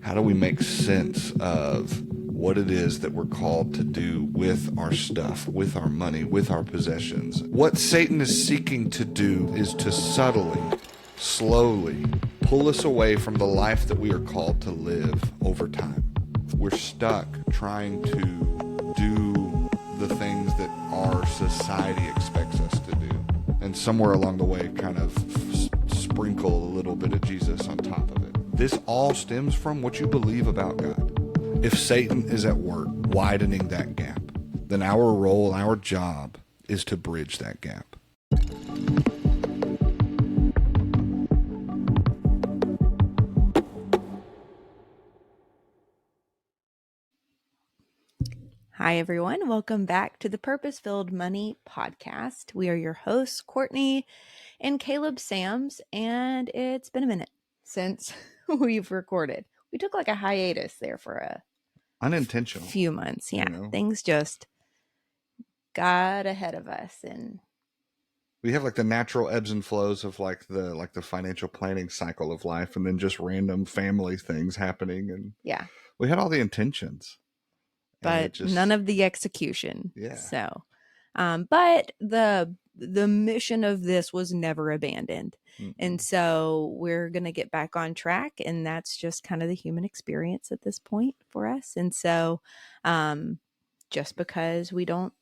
How do we make sense of what it is that we're called to do with our stuff, with our money, with our possessions? What Satan is seeking to do is to subtly, slowly pull us away from the life that we are called to live over time. We're stuck trying to do the things that our society expects us to do. And somewhere along the way, kind of sprinkle a little bit of Jesus on top of it. This all stems from what you believe about God. If Satan is at work widening that gap, then our role, our job is to bridge that gap. Hi, everyone. Welcome back to the Purpose-Filled Money Podcast. We are your hosts, Courtney and Caleb Sams, and it's been a minute since we've recorded. We took like a hiatus there for a Unintentional. few months. Yeah, you know? Things just got ahead of us, and we have like the natural ebbs and flows of like the financial planning cycle of life, and then just random family things happening, and yeah, we had all the intentions, but none of the execution. Yeah. So, but the mission of this was never abandoned. And so we're going to get back on track, and that's just kind of the human experience at this point for us. And so just because we don't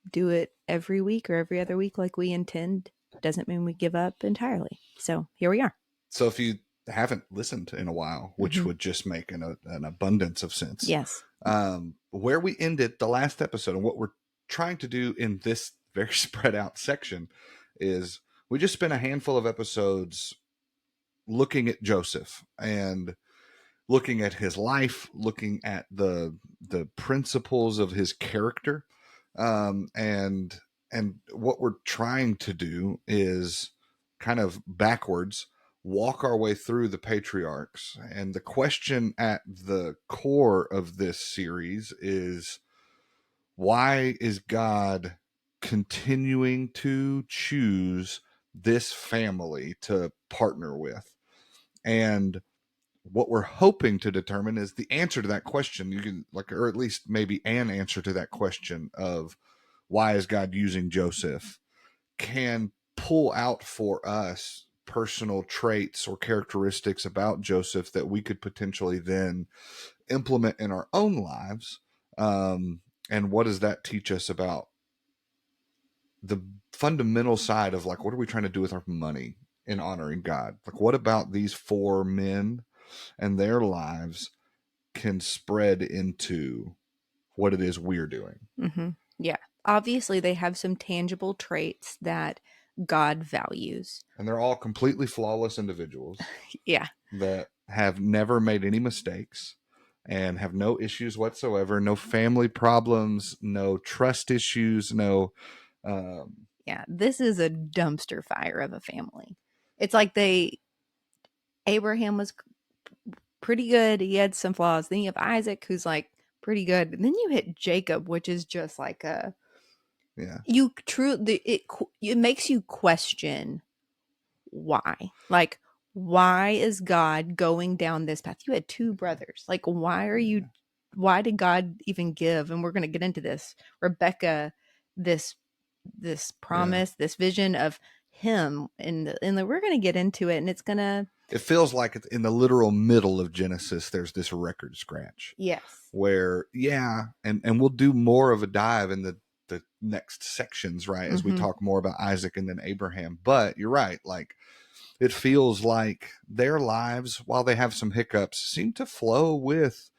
do it every week or every other week like we intend doesn't mean we give up entirely. So here we are. So if you haven't listened in a while, which would just make an abundance of sense. Yes. Where we ended the last episode, and what we're trying to do in this very spread out section, is we just spent a handful of episodes looking at Joseph and looking at his life, looking at the principles of his character, and what we're trying to do is kind of backwards walk our way through the patriarchs. And the question at the core of this series is, why is God continuing to choose this family to partner with? And what we're hoping to determine is the answer to that question. You can or at least maybe an answer to that question of why is God using Joseph, can pull out for us personal traits or characteristics about Joseph that we could potentially then implement in our own lives. And what does that teach us about the fundamental side of what are we trying to do with our money in honoring God? What about these four men and their lives can spread into what it is we're doing? Yeah. Obviously, they have some tangible traits that God values. And they're all completely flawless individuals. Yeah. That have never made any mistakes and have no issues whatsoever, no family problems, no trust issues, no... yeah, this is a dumpster fire of a family. It's like Abraham was pretty good. He had some flaws. Then you have Isaac, who's pretty good. And then you hit Jacob, which is just yeah. It makes you question why. Why is God going down this path? You had two brothers. Why did God even give? And we're going to get into this. Rebecca, this promise, this vision of him, and we're going to get into it, and it's going to... It feels like in the literal middle of Genesis, there's this record scratch. Yes. Where, and we'll do more of a dive in the next sections, right? As we talk more about Isaac and then Abraham. But you're right. It feels like their lives, while they have some hiccups, seem to flow with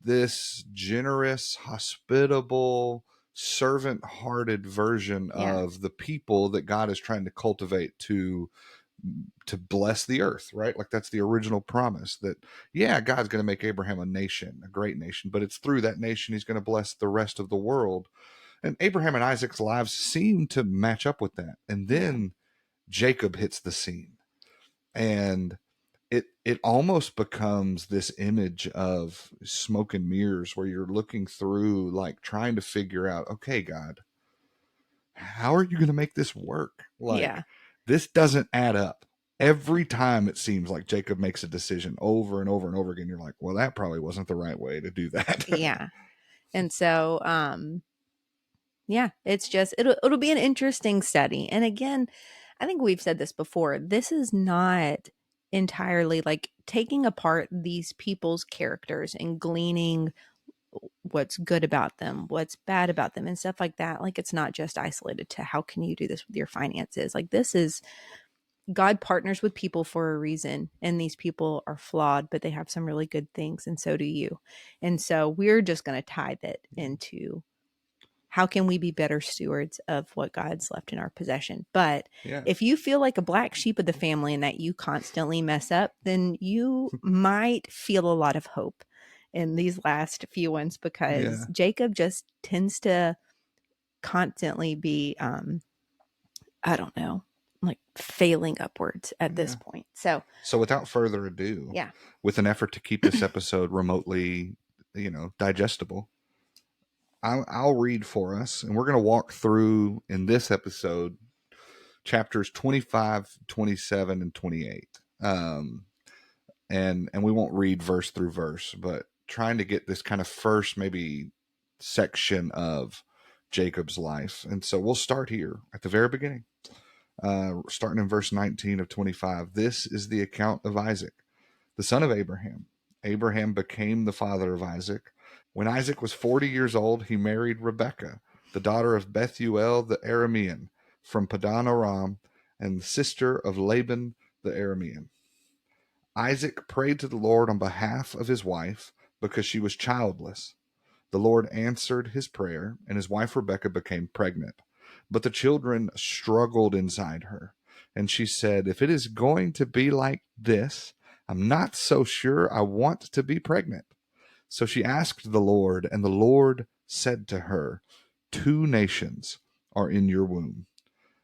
this generous, hospitable, servant-hearted version of the people that God is trying to cultivate to bless the earth, right? That's the original promise that, God's going to make Abraham a nation, a great nation, but it's through that nation he's going to bless the rest of the world. And Abraham and Isaac's lives seem to match up with that. And then Jacob hits the scene, and it almost becomes this image of smoke and mirrors, where you're looking through, trying to figure out, okay, God, how are you going to make this work? This doesn't add up. every time it seems like Jacob makes a decision over and over and over again, you're like, well, that probably wasn't the right way to do that. Yeah. And so, yeah, it's just, it'll be an interesting study. And again, I think we've said this before. This is not entirely like taking apart these people's characters and gleaning what's good about them, what's bad about them, and stuff like that. Like, it's not just isolated to how can you do this with your finances. Like, this is, God partners with people for a reason, and these people are flawed, but they have some really good things, and so do you. And so we're just going to tie that into how can we be better stewards of what God's left in our possession. But Yeah. if you feel like a black sheep of the family and that you constantly mess up, then you might feel a lot of hope in these last few ones, because Jacob just tends to constantly be, I don't know, like failing upwards at this point. So without further ado, with an effort to keep this episode remotely, digestible, I'll read for us, and we're going to walk through in this episode chapters 25, 27, and 28. And we won't read verse through verse, but trying to get this kind of first maybe section of Jacob's life. And so we'll start here at the very beginning, starting in verse 19 of 25. This is the account of Isaac, the son of Abraham. Abraham became the father of Isaac. When Isaac was 40 years old, he married Rebekah, the daughter of Bethuel the Aramean, from Padan Aram, and the sister of Laban the Aramean. Isaac prayed to the Lord on behalf of his wife because she was childless. The Lord answered his prayer, and his wife Rebekah became pregnant. But the children struggled inside her, and she said, "If it is going to be like this, I'm not so sure I want to be pregnant." So she asked the Lord, and the Lord said to her, "Two nations are in your womb,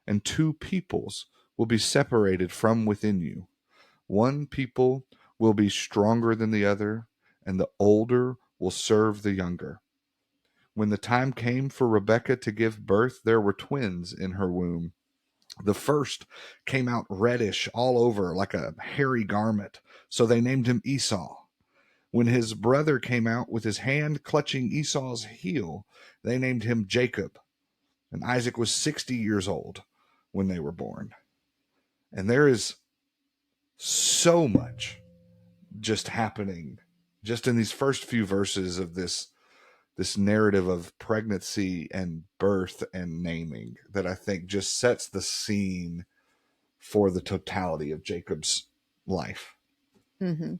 and two peoples will be separated from within you. One people will be stronger than the other, and the older will serve the younger." When the time came for Rebekah to give birth, there were twins in her womb. The first came out reddish all over like a hairy garment, so they named him Esau. When his brother came out with his hand clutching Esau's heel, they named him Jacob. And Isaac was 60 years old when they were born. And there is so much just happening just in these first few verses of this narrative of pregnancy and birth and naming that I think just sets the scene for the totality of Jacob's life. Mm-hmm.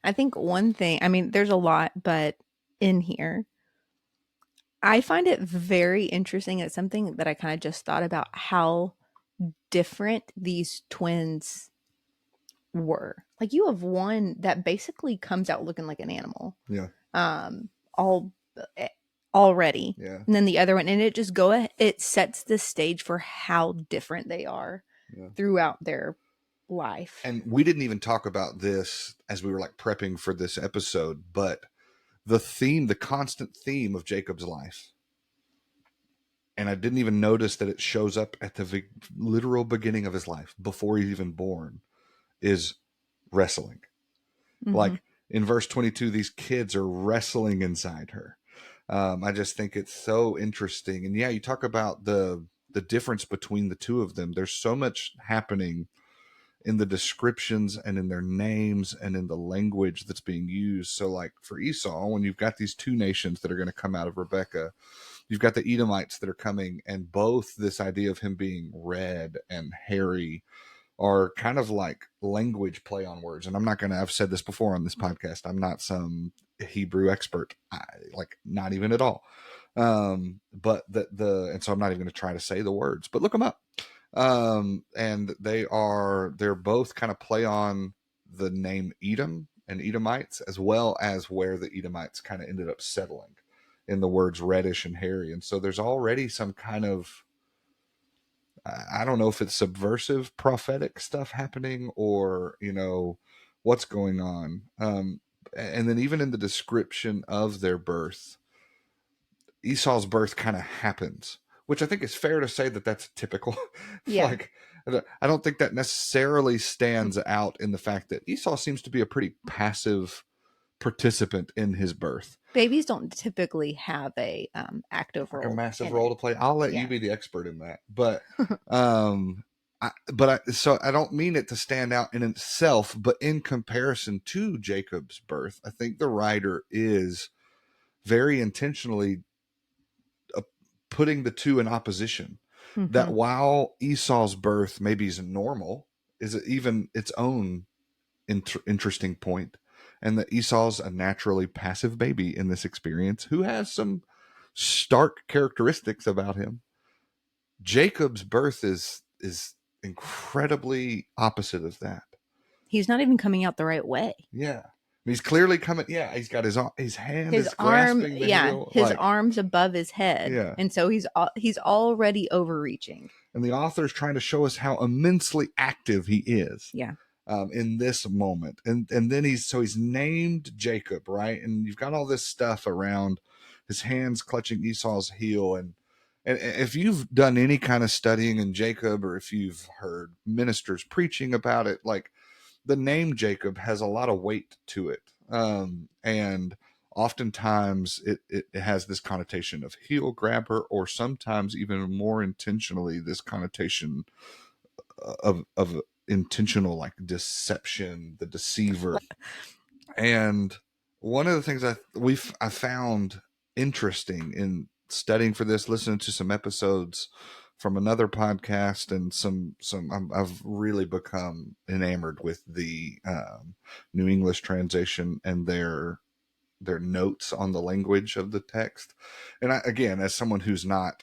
I think one thing, I mean, there's a lot, but in here, I find it very interesting. It's something that I kind of just thought about, how different these twins were. Like, you have one that basically comes out looking like an animal. Yeah. All already. Yeah. And then the other one, and it sets the stage for how different they are throughout their life. And we didn't even talk about this as we were like prepping for this episode, but the constant theme of Jacob's life, and I didn't even notice that it shows up at the literal beginning of his life before he's even born, is wrestling. Mm-hmm. Like in verse 22, these kids are wrestling inside her. I just think it's so interesting. And yeah, you talk about the difference between the two of them. There's so much happening in the descriptions and in their names and in the language that's being used. So like for Esau, when you've got these two nations that are going to come out of Rebekah, you've got the Edomites that are coming, and both this idea of him being red and hairy are kind of like language play on words. And I've said this before on this podcast, I'm not some Hebrew expert, not even at all. But and so I'm not even going to try to say the words, but look them up. And they're both kind of play on the name Edom and Edomites, as well as where the Edomites kind of ended up settling in the words reddish and hairy. And so there's already some kind of, I don't know if it's subversive prophetic stuff happening or, what's going on. And then even in the description of their birth, Esau's birth kind of happens, which I think is fair to say that that's typical. Yeah. Like I don't think that necessarily stands out in the fact that Esau seems to be a pretty passive participant in his birth. Babies don't typically have a active Like a role. massive role to play. I'll let you be the expert in that. But so I don't mean it to stand out in itself, but in comparison to Jacob's birth, I think the writer is very intentionally putting the two in opposition. Mm-hmm. That while Esau's birth maybe is normal, is it even its own interesting point, and that Esau's a naturally passive baby in this experience who has some stark characteristics about him. Jacob's birth is incredibly opposite of that. He's not even coming out the right way. Yeah. He's clearly coming. Yeah, he's got his hand His is arm, grasping the yeah, heel, his like, arm's above his head, yeah. And so he's already overreaching. And the author's trying to show us how immensely active he is. Yeah. In this moment, and then he's named Jacob, right? And you've got all this stuff around his hands clutching Esau's heel, and if you've done any kind of studying in Jacob, or if you've heard ministers preaching about it, like, the name Jacob has a lot of weight to it, and oftentimes it has this connotation of heel grabber, or sometimes even more intentionally this connotation of intentional, like, deception, the deceiver. And one of the things I found interesting in studying for this, listening to some episodes from another podcast, and I've really become enamored with the New English translation and their notes on the language of the text. And again, as someone who's not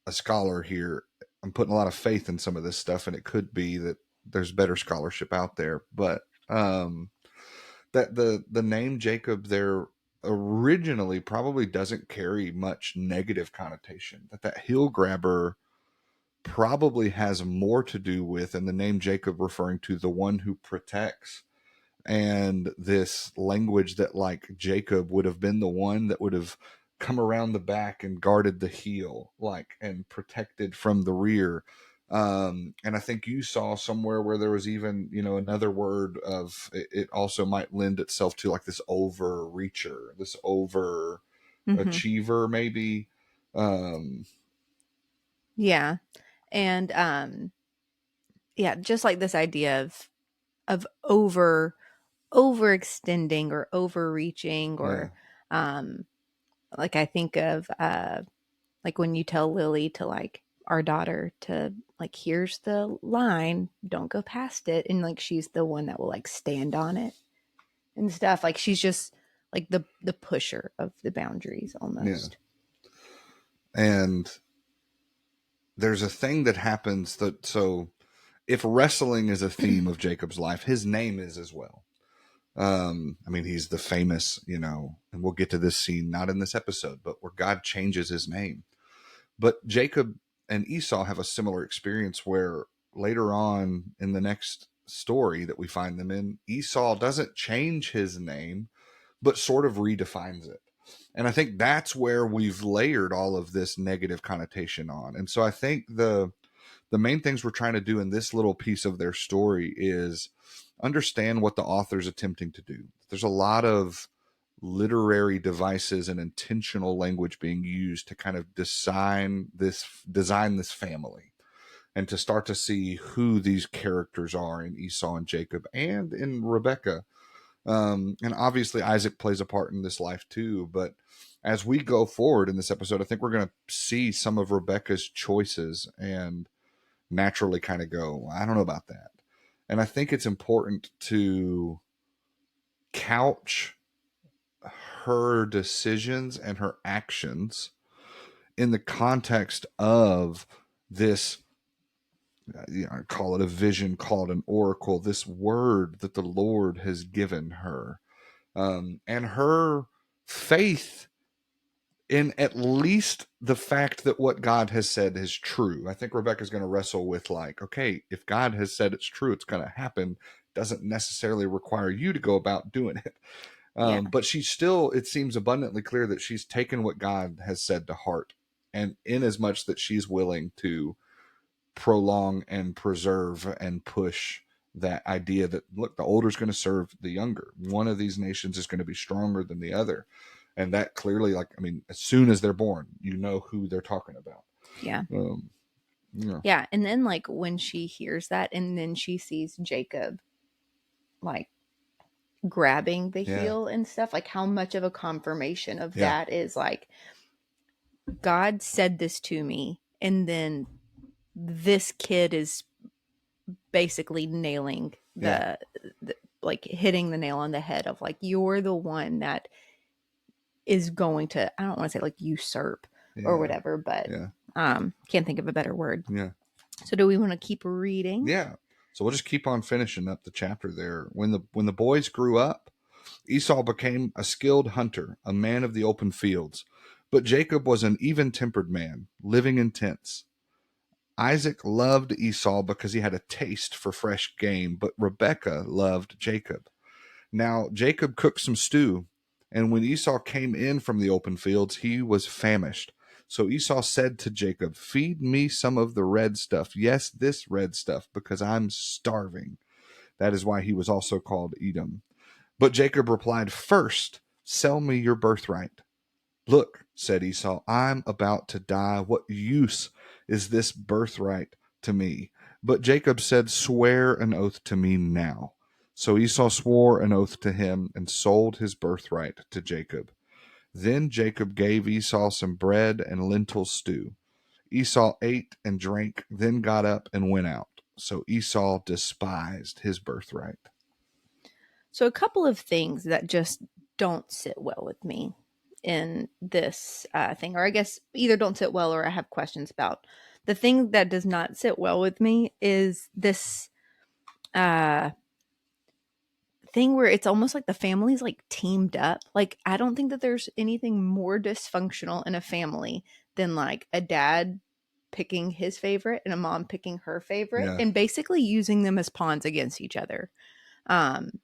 a scholar here, I'm putting a lot of faith in some of this stuff, and it could be that there's better scholarship out there. But that the name Jacob there originally probably doesn't carry much negative connotation. That heel grabber probably has more to do with, and the name Jacob referring to the one who protects, and this language that, like, Jacob would have been the one that would have come around the back and guarded the heel, like, and protected from the rear. And I think you saw somewhere where there was even, another word of it also might lend itself to, like, this overreacher, this overachiever, maybe. Yeah. And yeah, just like this idea of overextending or overreaching, or like, I think of like when you tell Lily to, like, our daughter to, like, here's the line, don't go past it, and, like, she's the one that will, like, stand on it and stuff. Like, she's just like the pusher of the boundaries almost. Yeah. And there's a thing that happens so if wrestling is a theme of Jacob's life, his name is as well. I mean, he's the famous, and we'll get to this scene, not in this episode, but where God changes his name. But Jacob and Esau have a similar experience where later on in the next story that we find them in, Esau doesn't change his name, but sort of redefines it. And I think that's where we've layered all of this negative connotation on. And so I think the main things we're trying to do in this little piece of their story is understand what the author's attempting to do. There's a lot of literary devices and intentional language being used to kind of design this family, and to start to see who these characters are in Esau and Jacob and in Rebecca. And obviously Isaac plays a part in this life too. But as we go forward in this episode, I think we're going to see some of Rebecca's choices and naturally kind of go, I don't know about that. And I think it's important to couch her decisions and her actions in the context of this, call it a vision, call it an oracle, this word that the Lord has given her, and her faith in at least the fact that what God has said is true. I think Rebecca's going to wrestle with, like, okay, if God has said it's true, it's going to happen. Doesn't necessarily require you to go about doing it. But she's still, it seems abundantly clear that she's taken what God has said to heart, and in as much that she's willing to prolong and preserve and push that idea that, look, the older is going to serve the younger. One of these nations is going to be stronger than the other. And that clearly, like, I mean, as soon as they're born, you know who they're talking about. Yeah. Yeah. Yeah. And then, like, when she hears that and then she sees Jacob, like, grabbing the heel and stuff, like, how much of a confirmation of that is, like, God said this to me, and then this kid is basically nailing the like, hitting the nail on the head of, like, you're the one that is going to, I don't want to say like usurp or whatever, but can't think of a better word. Yeah. So do we want to keep reading? Yeah. So we'll just keep on finishing up the chapter there. When the boys grew up, Esau became a skilled hunter, a man of the open fields. But Jacob was an even-tempered man, living in tents. Isaac loved Esau because he had a taste for fresh game, but Rebekah loved Jacob. Now Jacob cooked some stew, and when Esau came in from the open fields, he was famished. So Esau said to Jacob, "Feed me some of the red stuff. Yes, this red stuff, because I'm starving." That is why he was also called Edom. But Jacob replied, "First, sell me your birthright." "Look," said Esau, "I'm about to die. What use is this birthright to me?" But Jacob said, "Swear an oath to me now." So Esau swore an oath to him and sold his birthright to Jacob. Then Jacob gave Esau some bread and lentil stew. Esau ate and drank, then got up and went out. So Esau despised his birthright. So a couple of things that just don't sit well with me in this thing, or I guess either don't sit well or I have questions about. The thing that does not sit well with me is this thing where it's almost like the family's like teamed up. Like, I don't think that there's anything more dysfunctional in a family than like a dad picking his favorite and a mom picking her favorite and basically using them as pawns against each other. And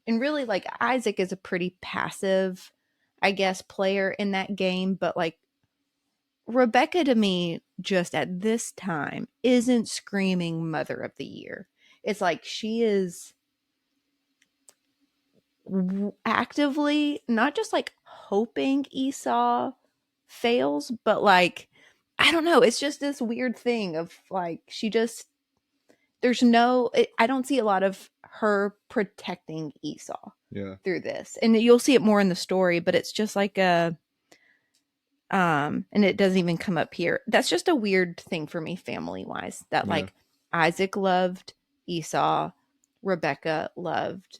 really, like, Isaac is a pretty passive, I guess, player in that game, but like Rebecca to me just at this time isn't screaming mother of the year. It's like she is actively not just like hoping Esau fails, but like, I don't know, it's just this weird thing of like, she just, there's no, I don't see a lot of her protecting Esau through this. And you'll see it more in the story, but it's just like a, and it doesn't even come up here. That's just a weird thing for me family wise, that like Isaac loved Esau, Rebecca loved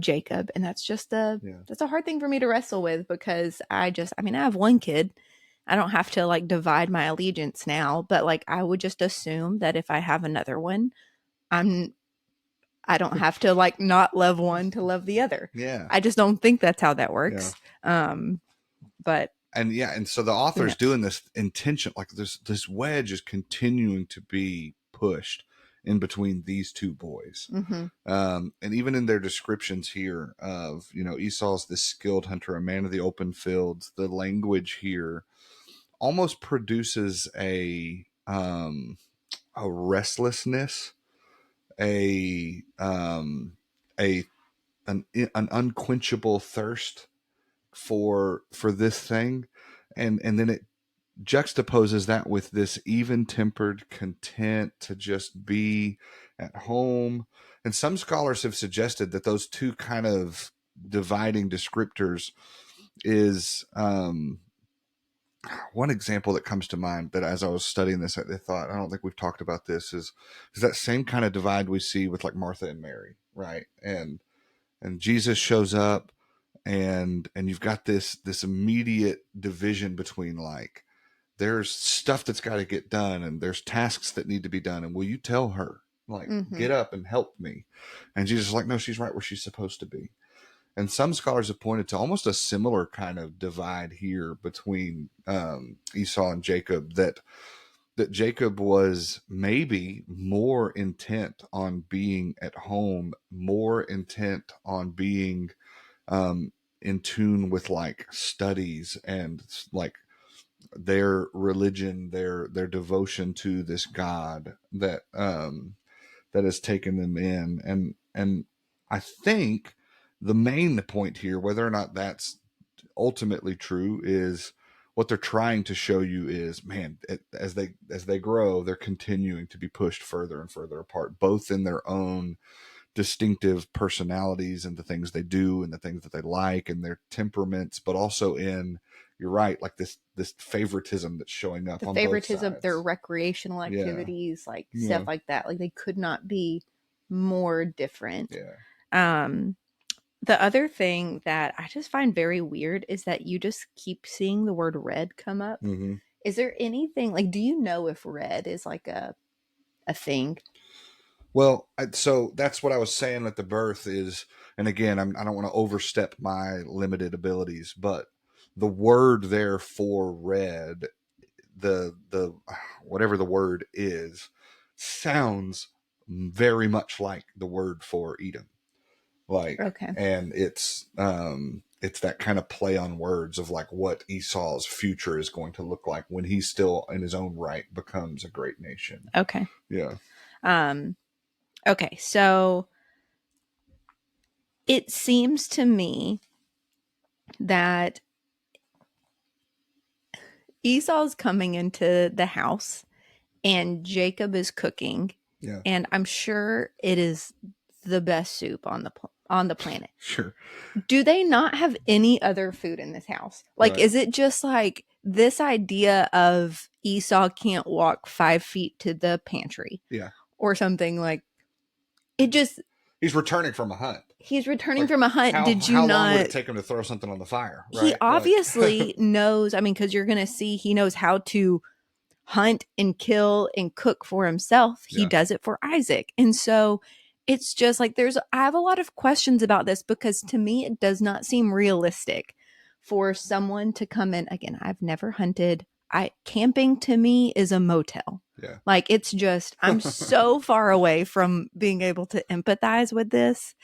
Jacob, and that's just that's a hard thing for me to wrestle with, because I mean, I have one kid. I don't have to like divide my allegiance now, but like I would just assume that if I have another one, I don't have to like not love one to love the other. I just don't think that's how that works. But and so the author's doing this intention, like this wedge is continuing to be pushed in between these two boys. And even in their descriptions here of, Esau's this skilled hunter, a man of the open fields, the language here almost produces a restlessness, an unquenchable thirst for this thing, and then it juxtaposes that with this even-tempered content to just be at home. And some scholars have suggested that those two kind of dividing descriptors is one example that comes to mind that as I was studying this, I thought, I don't think we've talked about this, is that same kind of divide we see with like Martha and Mary, right? And Jesus shows up, and you've got this immediate division between, like, there's stuff that's got to get done, and there's tasks that need to be done, and will you tell her, like, get up and help me? And Jesus is like, no, she's right where she's supposed to be. And some scholars have pointed to almost a similar kind of divide here between Esau and Jacob, that Jacob was maybe more intent on being at home, more intent on being in tune with like studies and like their religion, their devotion to this God that that has taken them in. And I think the main point here, whether or not that's ultimately true, is what they're trying to show you is, man, as they grow, they're continuing to be pushed further and further apart, both in their own distinctive personalities and the things they do and the things that they like and their temperaments, but also in, you're right, like this favoritism that's showing up The on both favoritism, sides. their recreational activities, like stuff like that. Like they could not be more different. The other thing that I just find very weird is that you just keep seeing the word red come up. Mm-hmm. Is there anything like, do you know if red is like a thing? Well, so that's what I was saying at the birth is, and again, I don't want to overstep my limited abilities, but the word there for red, the whatever the word is, sounds very much like the word for Edom. Like, Okay. and it's that kind of play on words of like what Esau's future is going to look like when he still in his own right becomes a great nation. Okay. Yeah. Okay. So it seems to me that Esau's coming into the house and Jacob is cooking. Yeah. And I'm sure it is the best soup on the planet. Sure. Do they not have any other food in this house? Like, Right. is it just like this idea of Esau can't walk 5 feet to the pantry? Yeah. Or something like it just. He's returning from a hunt. He's returning from a hunt. Did you how not? How long would it take him to throw something on the fire? Right. He obviously knows. I mean, because you're going to see he knows how to hunt and kill and cook for himself. He does it for Isaac. And so it's just like I have a lot of questions about this because to me, it does not seem realistic for someone to come in. Again, I've never hunted. Camping to me is a motel. Yeah. Like it's just, I'm so far away from being able to empathize with this.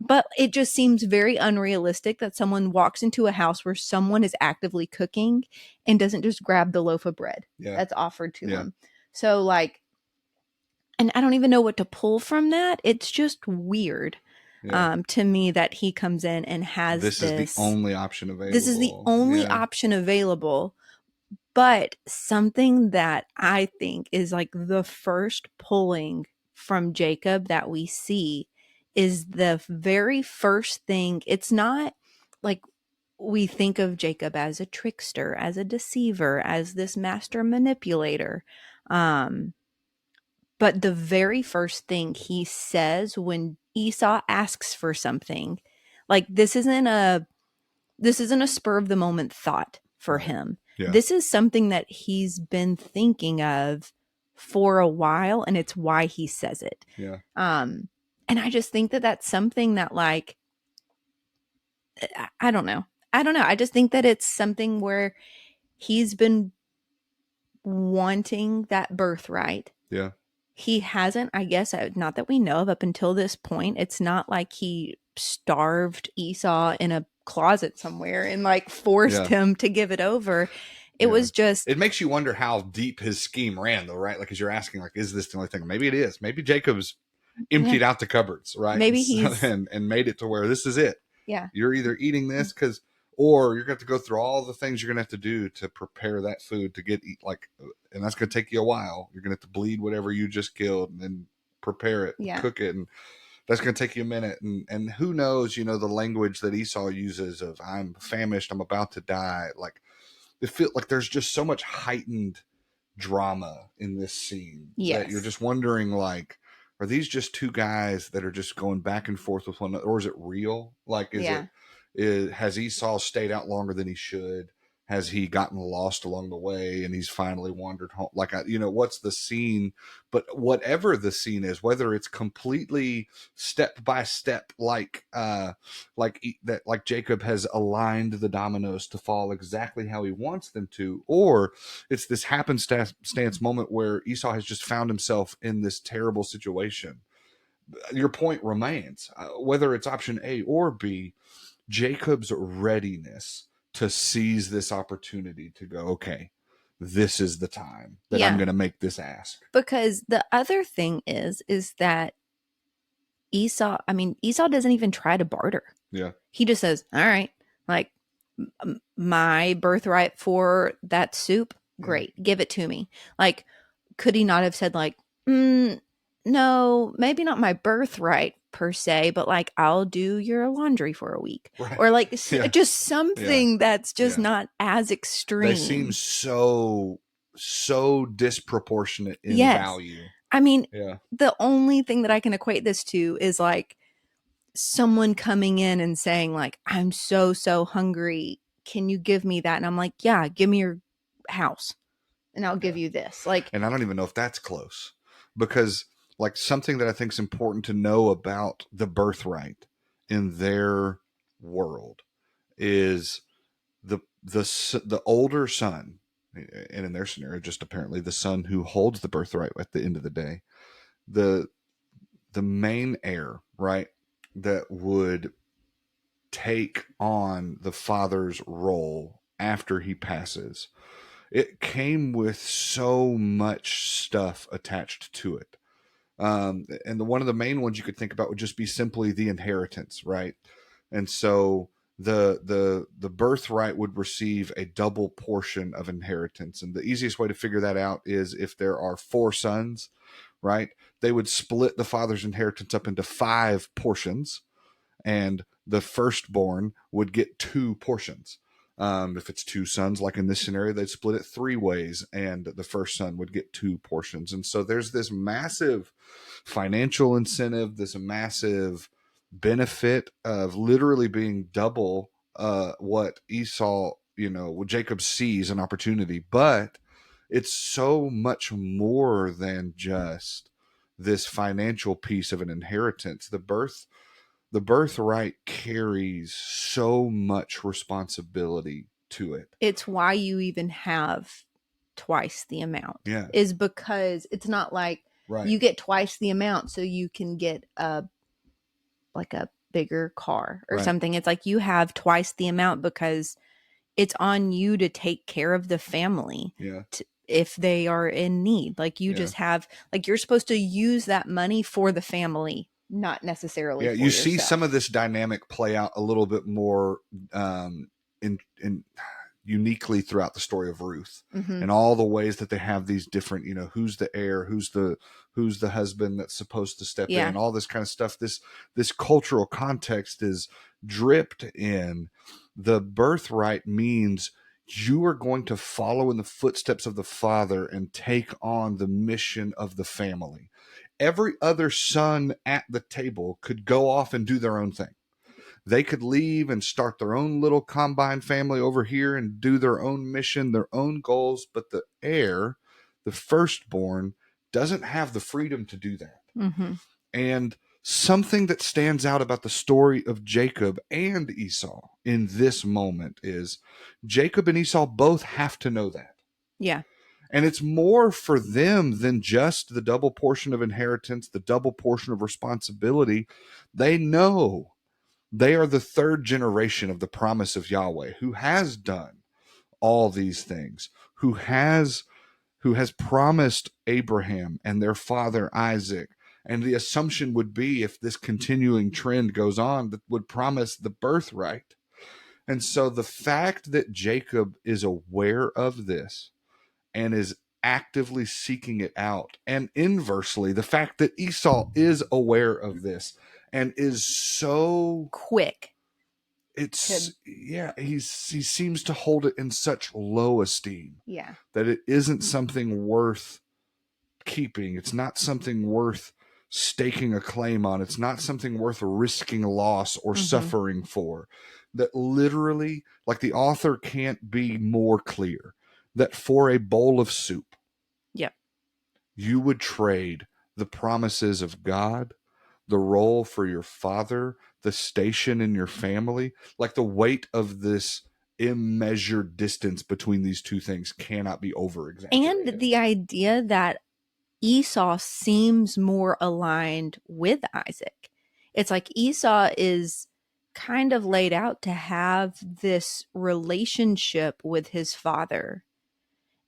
But it just seems very unrealistic that someone walks into a house where someone is actively cooking and doesn't just grab the loaf of bread that's offered to them. So, like, and I don't even know what to pull from that. It's just weird to me that he comes in and has this. This is the only option available. This is the only option available. But something that I think is like the first pulling from Jacob that we see is the very first thing. It's not like we think of Jacob as a trickster, as a deceiver, as this master manipulator. But the very first thing he says when Esau asks for something, like this isn't a spur of the moment thought for him. Yeah. This is something that he's been thinking of for a while, and it's why he says it. Yeah. And I just think that that's something that, like, I don't know. I just think that it's something where he's been wanting that birthright. Yeah. He hasn't, I guess, not that we know of up until this point. It's not like he starved Esau in a closet somewhere and like forced him to give it over. It was just, it makes you wonder how deep his scheme ran though, right? Like, as you're asking, like, is this the only thing? Maybe it is. Maybe Jacob's emptied out the cupboards, right? Maybe he's and made it to where this is it. Yeah. You're either eating this or you're going to go through all the things you're going to have to do to prepare that food to like, and that's going to take you a while. You're going to have to bleed whatever you just killed and then prepare it, cook it. And that's going to take you a minute. And who knows, the language that Esau uses of I'm famished, I'm about to die. Like, it feels like there's just so much heightened drama in this scene that you're just wondering, like, are these just two guys that are just going back and forth with one another, or is it real? Like, has Esau stayed out longer than he should? Has he gotten lost along the way and he's finally wandered home? Like, what's the scene? But whatever the scene is, whether it's completely step by step, like Jacob has aligned the dominoes to fall exactly how he wants them to, or it's this happenstance moment where Esau has just found himself in this terrible situation. Your point remains, whether it's option A or B, Jacob's readiness to seize this opportunity to go, okay, this is the time that I'm going to make this ask. Because the other thing is that Esau doesn't even try to barter. Yeah. He just says, all right, like my birthright for that soup, great, give it to me. Like, could he not have said like, no, maybe not my birthright per se, but like I'll do your laundry for a week, right. or like just something that's just not as extreme. They seem so disproportionate in value. I mean, the only thing that I can equate this to is like someone coming in and saying like, I'm so hungry, can you give me that? And I'm like, yeah, give me your house and I'll give you this. Like, and I don't even know if that's close, because like something that I think is important to know about the birthright in their world is the older son, and in their scenario, just apparently the son who holds the birthright at the end of the day, the main heir, right, that would take on the father's role after he passes. It came with so much stuff attached to it. And one of the main ones you could think about would just be simply the inheritance, right? And so the birthright would receive a double portion of inheritance. And the easiest way to figure that out is if there are 4 sons, right? They would split the father's inheritance up into 5 portions, and the firstborn would get 2 portions. If it's 2 sons, like in this scenario, they'd split it 3 ways, and the first son would get 2 portions. And so there's this massive financial incentive, this massive benefit of literally being double what Esau, what Jacob sees an opportunity. But it's so much more than just this financial piece of an inheritance. The birthright carries so much responsibility to it. It's why you even have twice the amount. Yeah. Is because it's not like you get twice the amount so you can get a bigger car or something. It's like you have twice the amount because it's on you to take care of the family. If they are in need. Like you just have, like, you're supposed to use that money for the family, not necessarily for you yourself. See some of this dynamic play out a little bit more in uniquely throughout the story of Ruth, and all the ways that they have these different, who's the heir, who's the husband that's supposed to step in, all this kind of stuff. This cultural context is dripped in. The birthright means you are going to follow in the footsteps of the father and take on the mission of the family. Every other son at the table could go off and do their own thing. They could leave and start their own little combined family over here and do their own mission, their own goals. But the heir, the firstborn, doesn't have the freedom to do that. And something that stands out about the story of Jacob and Esau in this moment is Jacob and Esau both have to know that. Yeah. And it's more for them than just the double portion of inheritance, the double portion of responsibility. They know they are the 3rd generation of the promise of Yahweh, who has done all these things, who has promised Abraham and their father Isaac. And the assumption would be, if this continuing trend goes on, that would promise the birthright. And so the fact that Jacob is aware of this and is actively seeking it out, and inversely, the fact that Esau is aware of this and is so quick. He seems to hold it in such low esteem. Yeah. That it isn't something worth keeping. It's not something worth staking a claim on. It's not something worth risking loss or suffering for. That literally, like, the author can't be more clear, that for a bowl of soup, you would trade the promises of God, the role for your father, the station in your family. Like, the weight of this immeasured distance between these two things cannot be over-exaggerated. And the idea that Esau seems more aligned with Isaac. It's like Esau is kind of laid out to have this relationship with his father.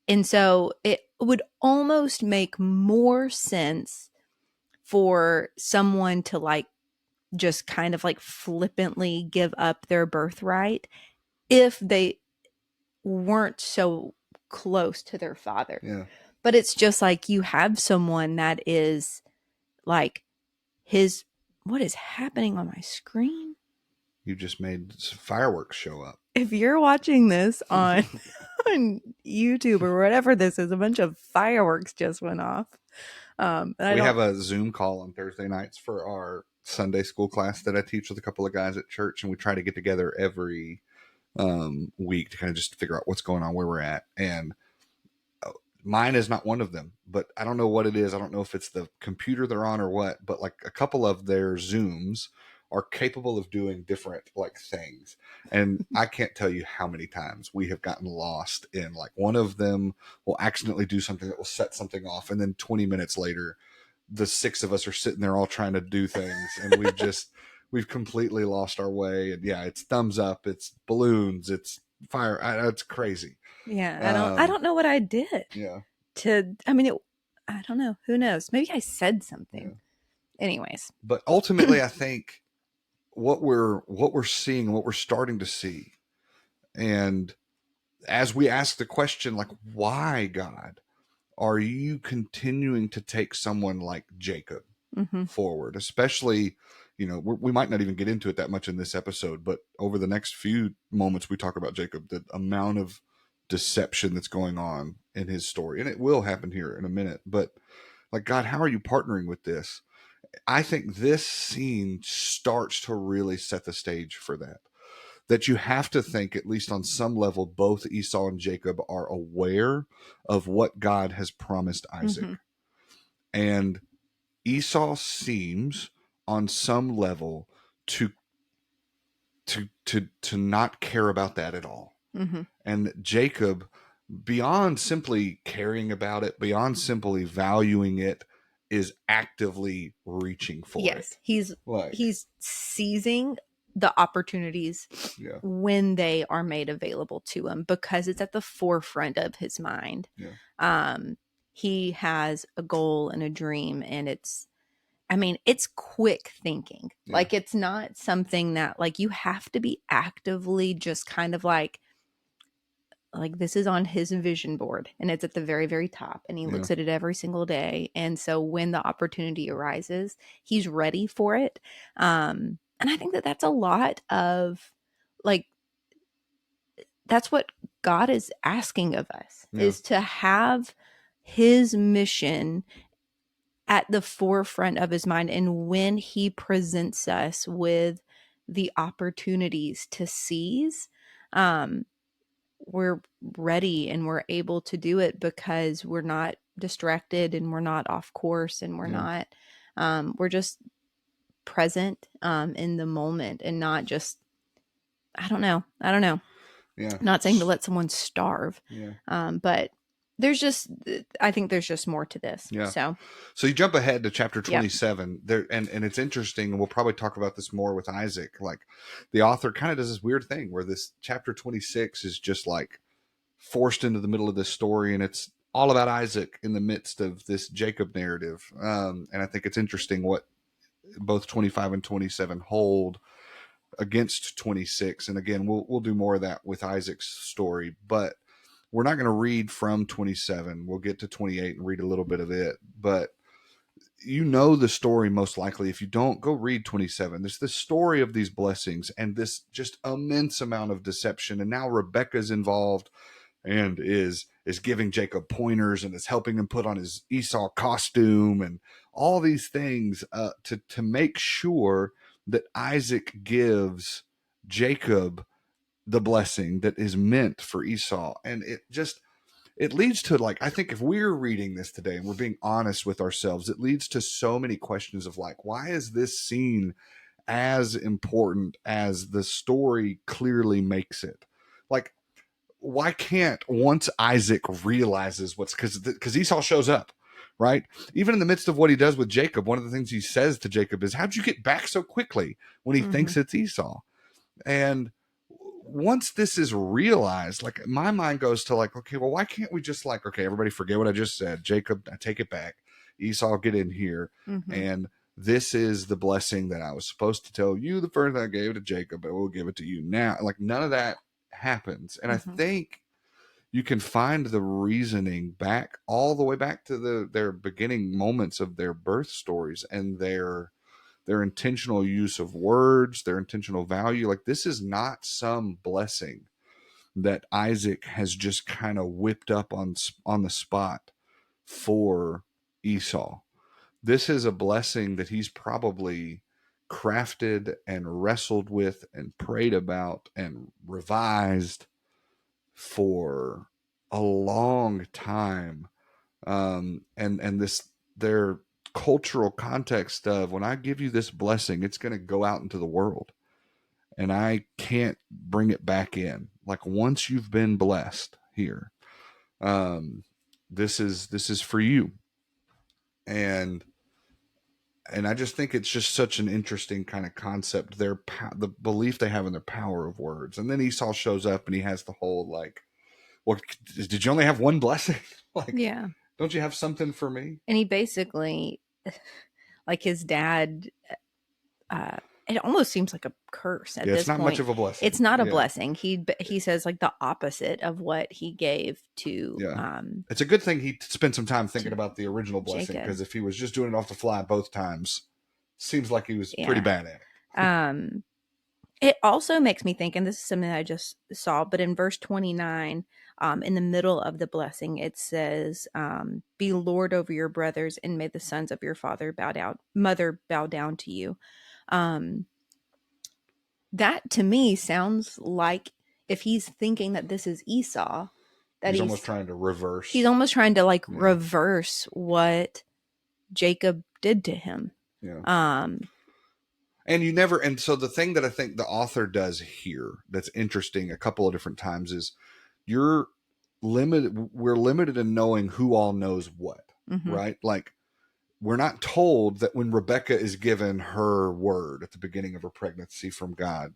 And so it would almost make more sense for someone to like just kind of like flippantly give up their birthright if they weren't so close to their father. Yeah. But it's just like you have someone that is like his, what is happening on my screen? You just made some fireworks show up. If you're watching this on on YouTube or whatever this is, a bunch of fireworks just went off. We have a Zoom call on Thursday nights for our Sunday school class that I teach with a couple of guys at church, and we try to get together every week to kind of just figure out what's going on, where we're at. And mine is not one of them, but I don't know what it is. I don't know if it's the computer they're on or what, but like a couple of their Zooms are capable of doing different like things. And I can't tell you how many times we have gotten lost in like one of them will accidentally do something that will set something off. And then 20 minutes later, the six of us are sitting there all trying to do things. And we've completely lost our way. And yeah, it's thumbs up, it's balloons, it's fire. It's crazy. Yeah. I don't know what I did. Yeah. I don't know. Who knows? Maybe I said something. Yeah. Anyways. But ultimately, I think what we're seeing, what we're starting to see, and as we ask the question, like, why, God, are you continuing to take someone like Jacob forward? Especially, we might not even get into it that much in this episode, but over the next few moments we talk about Jacob, the amount of deception that's going on in his story, and it will happen here in a minute. But like, God, how are you partnering with this? I think this scene starts to really set the stage for that you have to think, at least on some level, both Esau and Jacob are aware of what God has promised Isaac. And Esau seems on some level to not care about that at all. And Jacob, beyond simply caring about it, beyond simply valuing it, is actively reaching for it. Yes, he's seizing the opportunities when they are made available to him because it's at the forefront of his mind. He has a goal and a dream, and it's quick thinking. Like, it's not something that like you have to be actively just kind of like this is on his vision board, and it's at the very, very top, and he looks at it every single day. And so when the opportunity arises, he's ready for it. And I think that that's a lot of like, that's what God is asking of us, is to have his mission at the forefront of his mind. And when he presents us with the opportunities to seize, we're ready and we're able to do it because we're not distracted and we're not off course and we're not, we're just present in the moment and not just, I don't know. Yeah. I'm not saying to let someone starve. But I think there's just more to this. Yeah. So you jump ahead to chapter 27 there, and it's interesting. And we'll probably talk about this more with Isaac. Like, the author kind of does this weird thing where this chapter 26 is just like forced into the middle of this story. And it's all about Isaac in the midst of this Jacob narrative. And I think it's interesting what both 25 and 27 hold against 26. And again, we'll do more of that with Isaac's story, but we're not going to read from 27. We'll get to 28 and read a little bit of it, but the story most likely. If you don't, go read 27. There's this story of these blessings and this just immense amount of deception. And now Rebecca's involved and is giving Jacob pointers and is helping him put on his Esau costume and all these things to make sure that Isaac gives Jacob the blessing that is meant for Esau. And it leads to, like, I think if we're reading this today and we're being honest with ourselves, it leads to so many questions of like, why is this scene as important as the story clearly makes it? Like, why can't, once Isaac realizes because Esau shows up, right? Even in the midst of what he does with Jacob, one of the things he says to Jacob is, how'd you get back so quickly, when he thinks it's Esau? And once this is realized, like my mind goes to like, okay, well, why can't we just like, okay, everybody forget what I just said. Jacob, I take it back. Esau, get in here. Mm-hmm. And this is the blessing that I was supposed to tell you the first I gave to Jacob, but we'll give it to you now. Like none of that happens. And Mm-hmm. I think you can find the reasoning back all the way back to their beginning moments of their birth stories and their intentional use of words, their intentional value. Like this is not some blessing that Isaac has just kind of whipped up on the spot for Esau. This is a blessing that he's probably crafted and wrestled with and prayed about and revised for a long time. And this their cultural context of when I give you this blessing, it's going to go out into the world and I can't bring it back in. Like once you've been blessed here, this is for you. And I just think it's just such an interesting kind of concept. The belief they have in their power of words. And then Esau shows up and he has the whole like, well, did you only have one blessing? Like, Yeah. don't you have something for me? And he basically, like his dad, it almost seems like a curse at Yeah, this it's not point. much of a blessing. It's not a Yeah. blessing. He says like the opposite of what he gave to. Yeah. It's a good thing he spent some time thinking about the original blessing, Jacob. because if he was just doing it off the fly both times, seems like he was pretty bad at it. It also makes me think, and this is something that I just saw, but in verse 29, in the middle of the blessing, it says, "Be Lord over your brothers, and may the sons of your mother bow down to you." That to me sounds like if he's thinking that this is Esau, that he's almost trying to reverse. He's almost trying to like reverse what Jacob did to him. Yeah. And so the thing that I think the author does here that's interesting a couple of different times is we're limited in knowing who all knows what, right? Like we're not told that when Rebecca is given her word at the beginning of her pregnancy from God,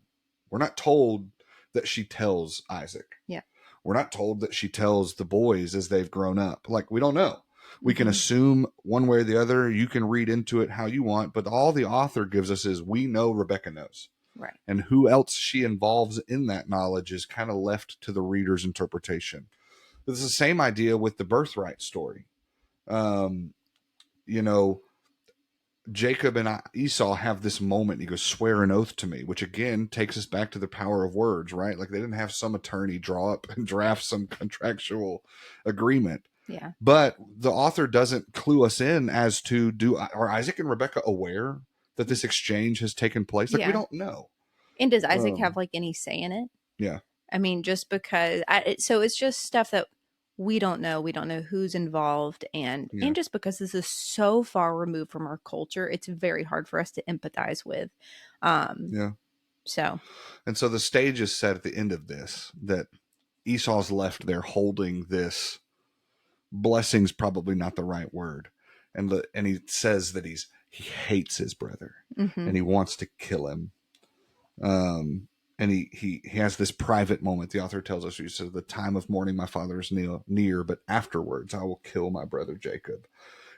we're not told that she tells Isaac. Yeah. We're not told that she tells the boys as they've grown up. Like we don't know. We can assume one way or the other. You can read into it how you want, but all the author gives us is we know Rebecca knows. Right. And who else she involves in that knowledge is kind of left to the reader's interpretation. It's the same idea with the birthright story. Jacob and Esau have this moment. He goes, swear an oath to me, which again takes us back to the power of words, right? Like they didn't have some attorney draw up and draft some contractual agreement. Yeah. But the author doesn't clue us in as to are Isaac and Rebecca aware that this exchange has taken place? Like we don't know. And does Isaac have like any say in it? Yeah. I mean, just because so it's just stuff that we don't know. We don't know who's involved. And just because this is so far removed from our culture, it's very hard for us to empathize with. So the stage is set at the end of this, that Esau's left there holding this. Blessing's probably not the right word. And he says that he hates his brother and he wants to kill him. And he has this private moment. The author tells us, he says, the time of mourning my father is near, but afterwards I will kill my brother Jacob.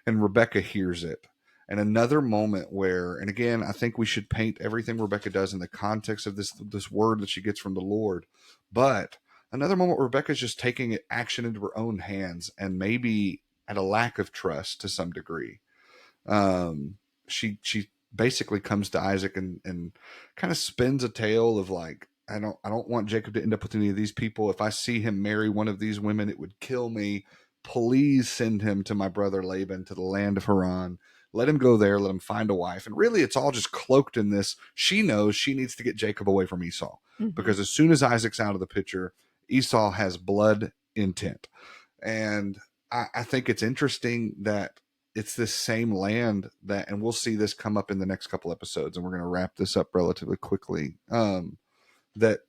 And Rebecca hears it. And another moment where, and again, I think we should paint everything Rebecca does in the context of this word that she gets from the Lord. But another moment where Rebecca's just taking action into her own hands, and maybe at a lack of trust to some degree. She basically comes to Isaac and kind of spins a tale of like, I don't want Jacob to end up with any of these people. If I see him marry one of these women, it would kill me. Please send him to my brother Laban to the land of Haran. Let him go there. Let him find a wife. And really, it's all just cloaked in this. She knows she needs to get Jacob away from Esau, because as soon as Isaac's out of the picture, Esau has blood intent. And I think it's interesting that it's this same land that, and we'll see this come up in the next couple episodes, and we're going to wrap this up relatively quickly, that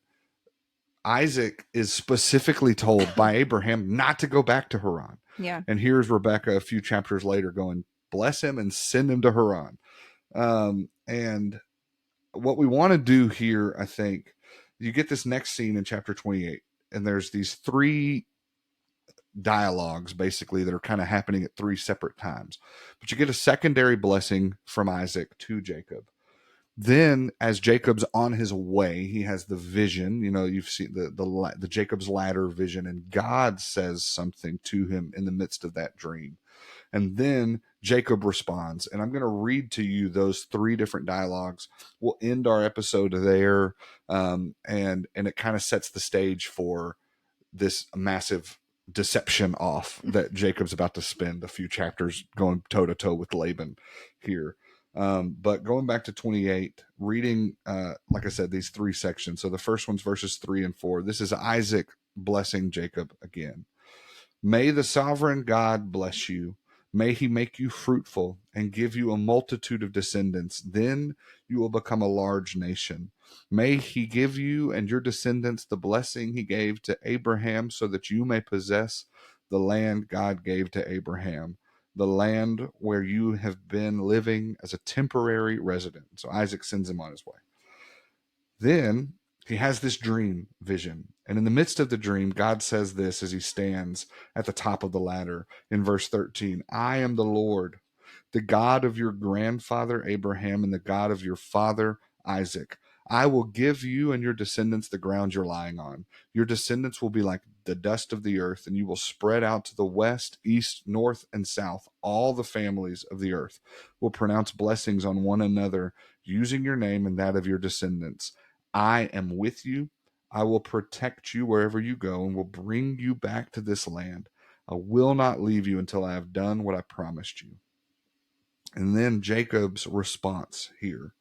Isaac is specifically told by Abraham not to go back to Haran. Yeah. And here's Rebecca a few chapters later going, bless him and send him to Haran. And what we want to do here, I think, you get this next scene in chapter 28, and there's these three dialogues basically that are kind of happening at three separate times. But you get a secondary blessing from Isaac to Jacob. Then, as Jacob's on his way, he has the vision. You know, you've seen the Jacob's ladder vision, and God says something to him in the midst of that dream. And then Jacob responds. And I'm going to read to you those three different dialogues. We'll end our episode there, and it kind of sets the stage for this massive deception off that Jacob's about to spend a few chapters going toe to toe with Laban here. But going back to 28, reading, like I said, these three sections. So the first one's verses 3 and 4. This is Isaac blessing Jacob again. May the sovereign God bless you. May he make you fruitful and give you a multitude of descendants. Then you will become a large nation. May he give you and your descendants the blessing he gave to Abraham, so that you may possess the land God gave to Abraham, the land where you have been living as a temporary resident. So Isaac sends him on his way. Then he has this dream vision. And in the midst of the dream, God says this as he stands at the top of the ladder in verse 13. I am the Lord, the God of your grandfather Abraham and the God of your father Isaac. I will give you and your descendants the ground you're lying on. Your descendants will be like the dust of the earth, and you will spread out to the west, east, north, and south. All the families of the earth will pronounce blessings on one another, using your name and that of your descendants. I am with you. I will protect you wherever you go and will bring you back to this land. I will not leave you until I have done what I promised you. And then Jacob's response here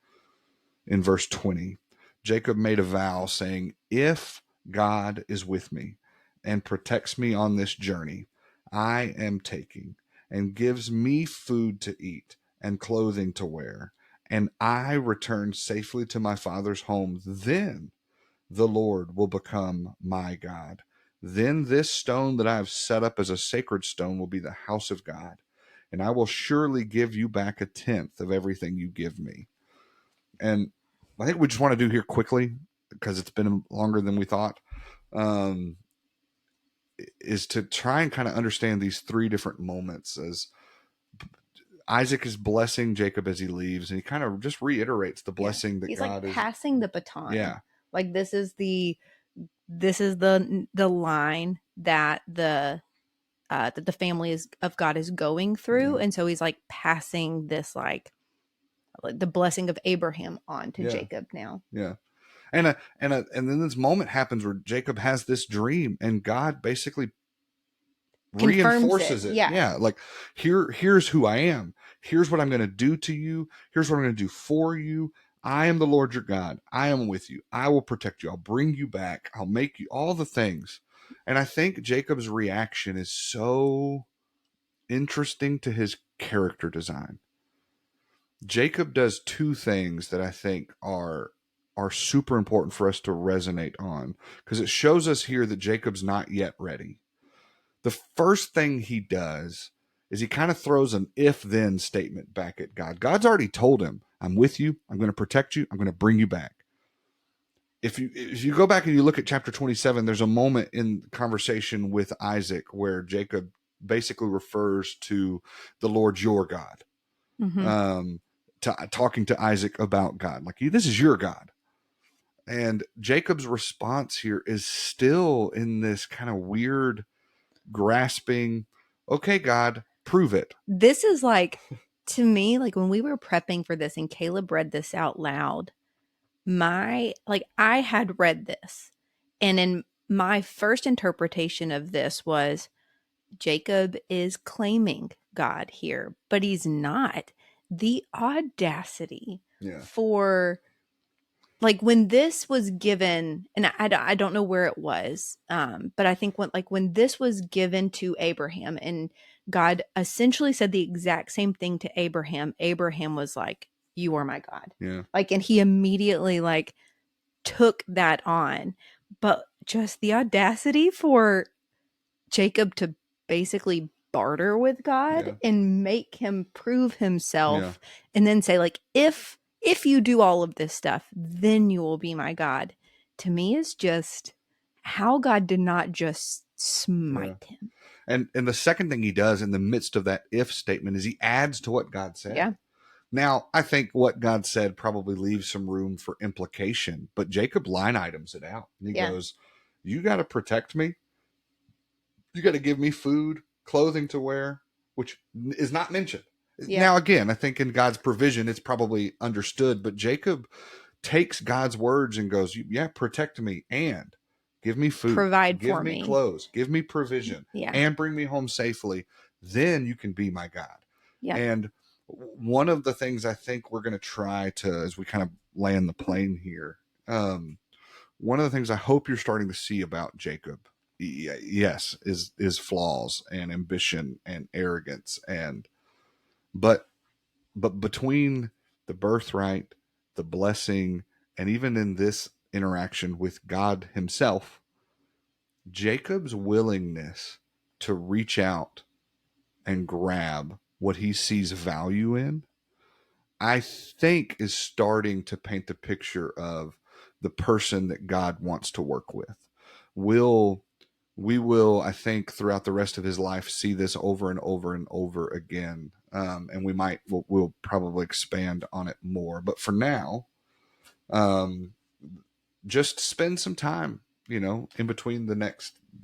in verse 20. Jacob made a vow saying, if God is with me and protects me on this journey I am taking, and gives me food to eat and clothing to wear, and I return safely to my father's home, then the Lord will become my God. Then this stone that I have set up as a sacred stone will be the house of God, and I will surely give you back a tenth of everything you give me. And I think we just want to do here quickly, because it's been longer than we thought, is to try and kind of understand these three different moments as Isaac is blessing Jacob as he leaves, and he kind of just reiterates the blessing that He's God like is passing the baton. Yeah. Like this is the line that the family of God is going through. And so he's like passing this like the blessing of Abraham on to Jacob now. Yeah. And then this moment happens where Jacob has this dream, and God basically reinforces it. Yeah. Like, here's who I am. Here's what I'm going to do to you. Here's what I'm going to do for you. I am the Lord your God. I am with you. I will protect you. I'll bring you back. I'll make you all the things. And I think Jacob's reaction is so interesting to his character design. Jacob does two things that I think are super important for us to resonate on, because it shows us here that Jacob's not yet ready. The first thing he does is he kind of throws an if-then statement back at God. God's already told him, I'm with you, I'm going to protect you, I'm going to bring you back. If you go back and you look at chapter 27, there's a moment in conversation with Isaac where Jacob basically refers to the Lord your God. Mm-hmm. Talking to Isaac about God. Like, this is your God. And Jacob's response here is still in this kind of weird, grasping, okay, God, prove it. This is like, to me, like when we were prepping for this and Caleb read this out loud, I had read this, and in my first interpretation of this was Jacob is claiming God here, but he's not. The audacity for, like, when this was given, and I don't know where it was, but I think when this was given to Abraham, and God essentially said the exact same thing to Abraham, Abraham was like, you are my God. Yeah. Like, and he immediately like took that on. But just the audacity for Jacob to basically barter with God and make him prove himself, and then say, like, if you do all of this stuff, then you will be my God. to me is just how God did not just smite him. And the second thing he does in the midst of that if statement is he adds to what God said. Yeah. Now, I think what God said probably leaves some room for implication, but Jacob line items it out. And he goes, you got to protect me. You got to give me food, clothing to wear, which is not mentioned. Yeah. Now, again, I think in God's provision, it's probably understood, but Jacob takes God's words and goes, yeah, protect me and give me food, provide give for me me clothes, give me provision, Yeah. and bring me home safely. Then you can be my God. Yeah. And one of the things I think we're going to try to, as we kind of land the plane here, one of the things I hope you're starting to see about Jacob, yes, is flaws and ambition and arrogance, but between the birthright, the blessing, and even in this interaction with God himself, Jacob's willingness to reach out and grab what he sees value in, I think is starting to paint the picture of the person that God wants to work with. We will, I think, throughout the rest of his life, see this over and over and over again. And we'll probably expand on it more. But for now, just spend some time, in between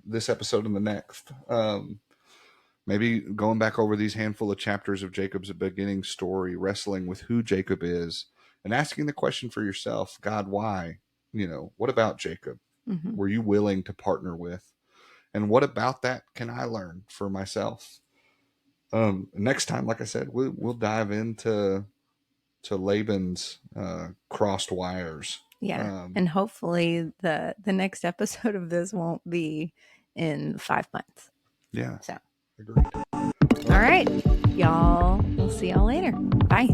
this episode and the next. Maybe going back over these handful of chapters of Jacob's beginning story, wrestling with who Jacob is, and asking the question for yourself, God, why? What about Jacob? Mm-hmm. Were you willing to partner with? And what about that can I learn for myself? Next time, like I said, we'll dive into Laban's crossed wires. Yeah. And hopefully the next episode of this won't be in 5 months. Yeah. So agreed. All right, y'all. We'll see y'all later. Bye.